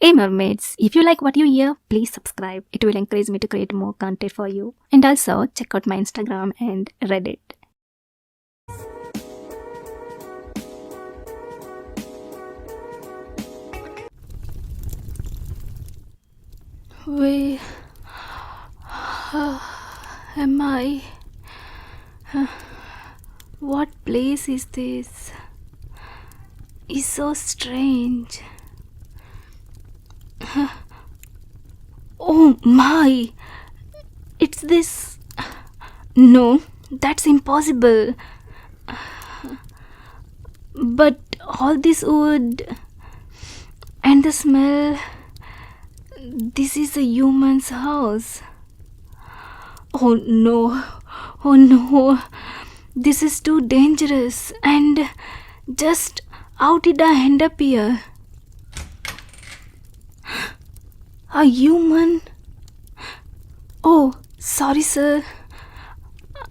Hey mermaids, if you like what you hear, please subscribe. It will encourage me to create more content for you. And also check out my Instagram and Reddit. Where am I? What place is this? It's so strange. Oh my! It's this. No, that's impossible. But all this wood and the smell. This is a human's house. Oh no, oh no, this is too dangerous. And just how did I end up here? A human? Oh, sorry, sir.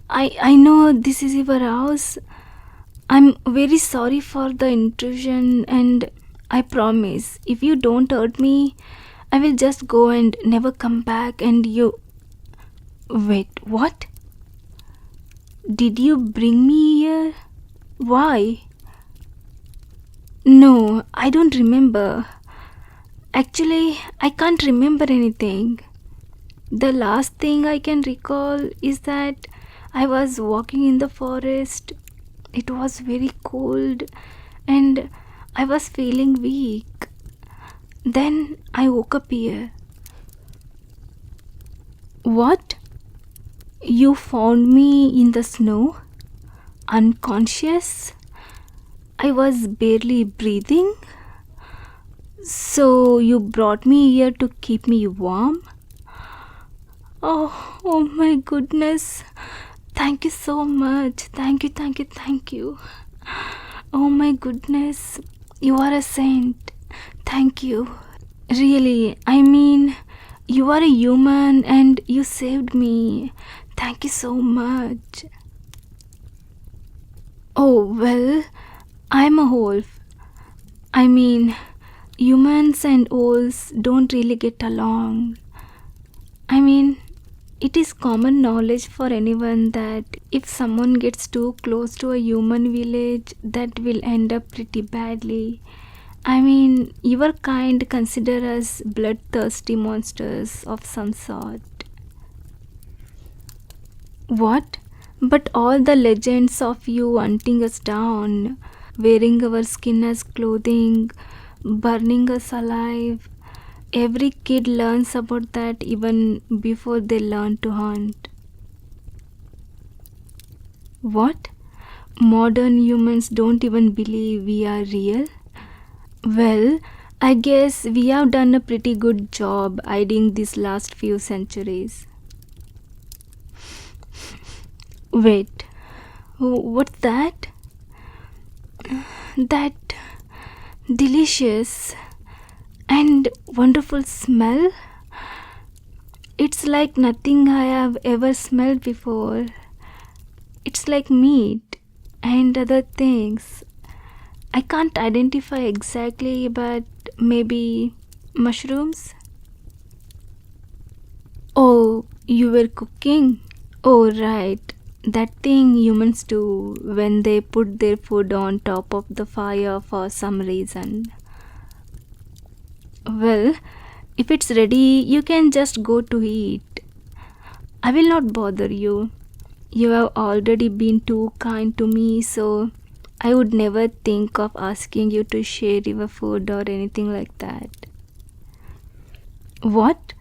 I know this is your house. I'm very sorry for the intrusion, and I promise if you don't hurt me, I will just go and never come back. And you. Wait, what? Did you bring me here? Why? No, I don't remember. Actually, I can't remember anything. The last thing I can recall is that I was walking in the forest. It was very cold and I was feeling weak. Then I woke up here. What? You found me in the snow? Unconscious? I was barely breathing? So you brought me here to keep me warm? Oh my goodness. Thank you so much. Thank you. Oh my goodness. You are a saint. Thank you. Really, I mean, you are a human and you saved me. Thank you so much. Oh, well, I'm a wolf. I mean, humans and wolves don't really get along. I mean, it is common knowledge for anyone that if someone gets too close to a human village, that will end up pretty badly. I mean, your kind consider us bloodthirsty monsters of some sort. What? But all the legends of you hunting us down, wearing our skin as clothing, burning us alive, every kid learns about that even before they learn to hunt. What? Modern humans don't even believe we are real? Well, I guess we have done a pretty good job hiding these last few centuries. Wait, what's that? That delicious and wonderful smell? It's like nothing I have ever smelled before. It's like meat and other things. I can't identify exactly, but maybe mushrooms? Oh, you were cooking? Oh, right. That thing humans do when they put their food on top of the fire for some reason. Well, if it's ready, you can just go to eat. I will not bother you. You have already been too kind to me, so I would never think of asking you to share your food or anything like that. What?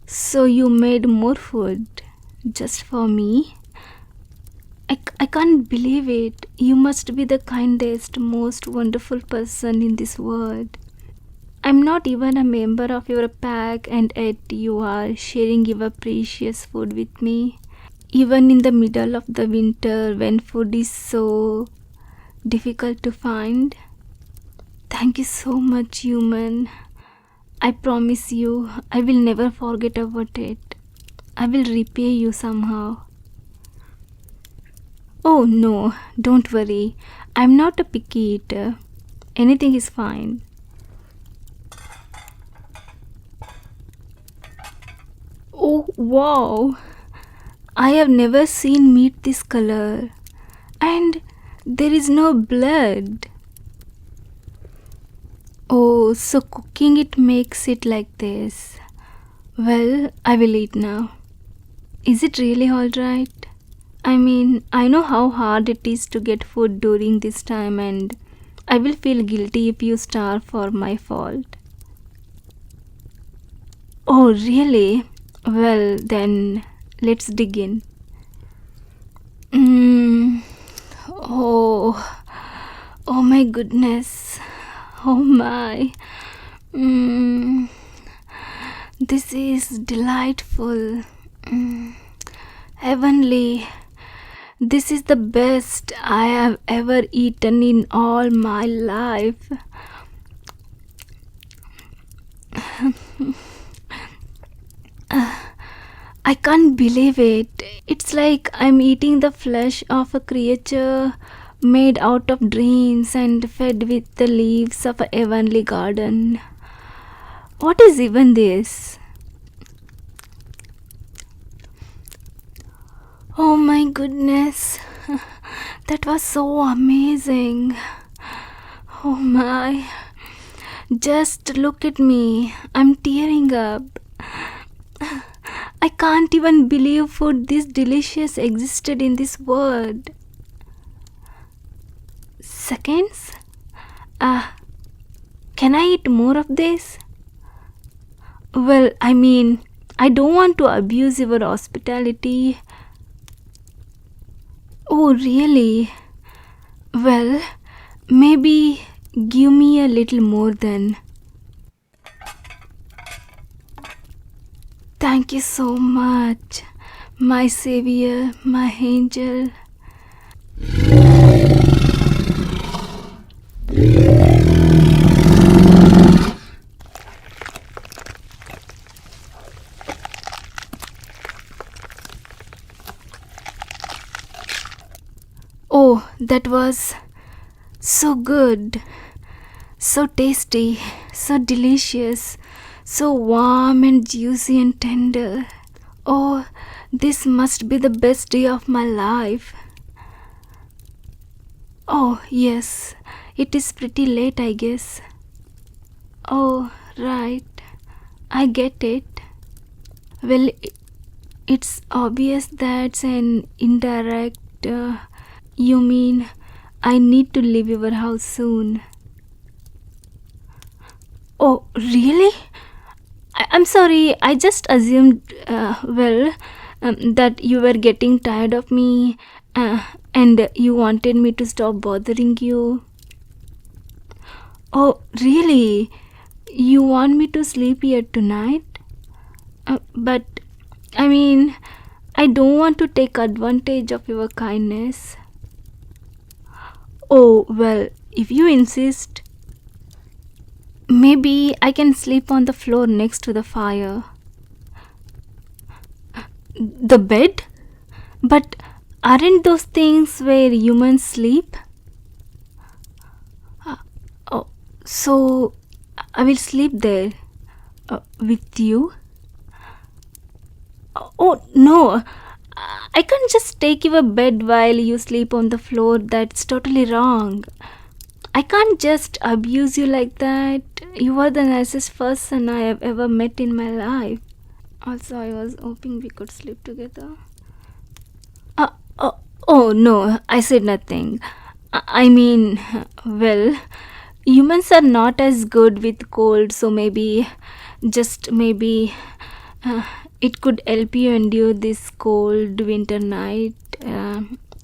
So you made more food just for me? I can't believe it. You must be the kindest, most wonderful person in this world. I'm not even a member of your pack, and yet you are sharing your precious food with me. Even in the middle of the winter when food is so difficult to find. Thank you so much, human. I promise you, I will never forget about it. I will repay you somehow. Oh no, don't worry. I'm not a picky eater. Anything is fine. wow! I have never seen meat this color. And there is no blood. Oh, so cooking it makes it like this. Well, I will eat now. Is it really alright? I mean, I know how hard it is to get food during this time, and I will feel guilty if you starve for my fault. Oh, really? Well, then let's dig in. Oh, oh my goodness. Oh my. Mm, this is delightful. Heavenly. This is the best I have ever eaten in all my life. I can't believe it. It's like I'm eating the flesh of a creature made out of dreams and fed with the leaves of a heavenly garden. What is even this? Oh my goodness. That was so amazing. Oh my. Just look at me. I'm tearing up. I can't even believe food this delicious existed in this world. Seconds? Can I eat more of this? Well, I mean, I don't want to abuse your hospitality. Oh, really? Well, maybe give me a little more then. Thank you so much, my savior, my angel. Oh, that was so good, so tasty, so delicious, so warm and juicy and tender. Oh, this must be the best day of my life. Oh, yes, it is pretty late, I guess. Oh, right, I get it. Well, it's obvious that's an indirect. You mean I need to leave your house soon? Oh, really? I'm sorry, I just assumed, that you were getting tired of me and you wanted me to stop bothering you. Oh, really? You want me to sleep here tonight? But, I mean, I don't want to take advantage of your kindness. Oh, well, if you insist. Maybe I can sleep on the floor next to the fire. The bed? But aren't those things where humans sleep? Oh, so I will sleep there with you? Oh, no. I can't just take your bed while you sleep on the floor. That's totally wrong. I can't just abuse you like that. You are the nicest person I have ever met in my life. Also, I was hoping we could sleep together. Oh no, I said nothing. I mean, well, humans are not as good with cold, so maybe, just maybe, it could help you endure this cold winter night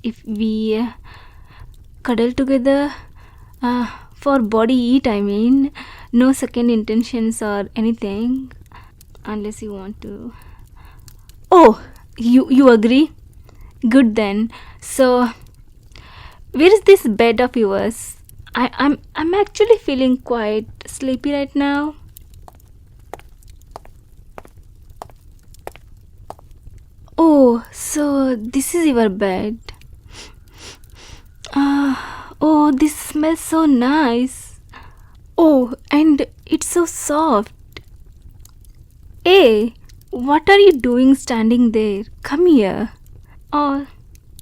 if we cuddle together. For body heat, I mean, no second intentions or anything, unless you want to. Oh, you agree? Good then. So, where is this bed of yours? I'm actually feeling quite sleepy right now. Oh, so this is your bed. Oh, this smells so nice. Oh, and it's so soft. Hey, What are you doing standing there? Come here. Or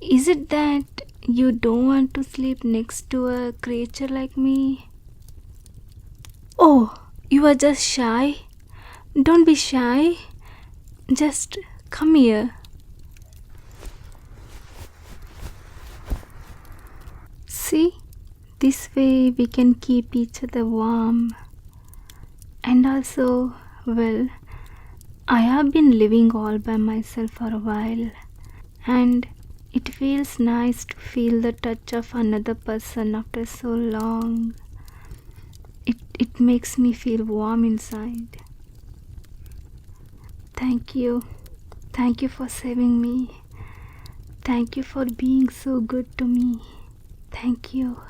is it that you don't want to sleep next to a creature like me? Oh, you are just shy? Don't be shy. Just come here. See, this way we can keep each other warm. And also, well, I have been living all by myself for a while, and it feels nice to feel the touch of another person after so long. It makes me feel warm inside. Thank you. Thank you for saving me. Thank you for being so good to me. Thank you.